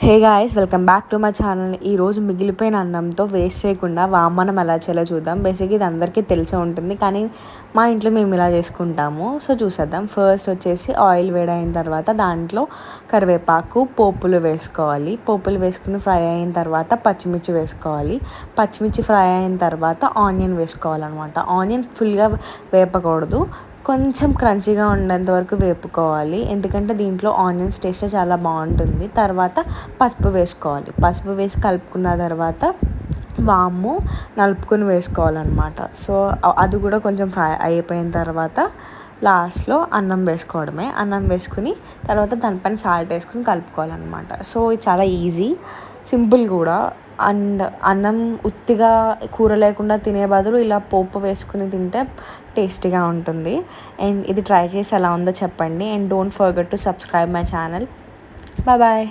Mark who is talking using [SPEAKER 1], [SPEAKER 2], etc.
[SPEAKER 1] Hey guys, welcome back to my channel. ఈరోజు మిగిలిపోయిన అన్నంతో వేస్ట్ చేయకుండా వామనం ఎలా చేయాలో చూద్దాం. బేసిక్గా ఇది అందరికీ తెలిసే ఉంటుంది, కానీ మా ఇంట్లో మేము ఇలా చేసుకుంటాము. సో చూసేద్దాం. ఫస్ట్ వచ్చేసి ఆయిల్ వేడైన తర్వాత దాంట్లో కరివేపాకు, పోపులు వేసుకోవాలి. పోపులు వేసుకుని ఫ్రై అయిన తర్వాత పచ్చిమిర్చి వేసుకోవాలి. పచ్చిమిర్చి ఫ్రై అయిన తర్వాత ఆనియన్ వేసుకోవాలన్నమాట. ఆనియన్ ఫుల్గా వేపకూడదు, కొంచెం క్రంచీగా ఉండేంత వరకు వేపుకోవాలి. ఎందుకంటే దీంట్లో ఆనియన్స్ టేస్ట్ చాలా బాగుంటుంది. తర్వాత పసుపు వేసుకోవాలి. పసుపు వేసి కలుపుకున్న తర్వాత వాము నలుపుకొని వేసుకోవాలన్నమాట. సో అది కూడా కొంచెం ఫ్రై అయిపోయిన తర్వాత లాస్ట్లో అన్నం వేసుకోవడమే. అన్నం వేసుకుని తర్వాత దానిపైన సాల్ట్ వేసుకుని కలుపుకోవాలన్నమాట. సో ఇది చాలా ఈజీ, సింపుల్ కూడా. అండ్ అన్నం ఉత్తిగా కూర లేకుండా తినే బదులు ఇలా పోపు వేసుకుని తింటే టేస్టీగా ఉంటుంది. అండ్ ఇది ట్రై చేసి ఎలా ఉందో చెప్పండి. And don't forget to subscribe my channel. Bye bye.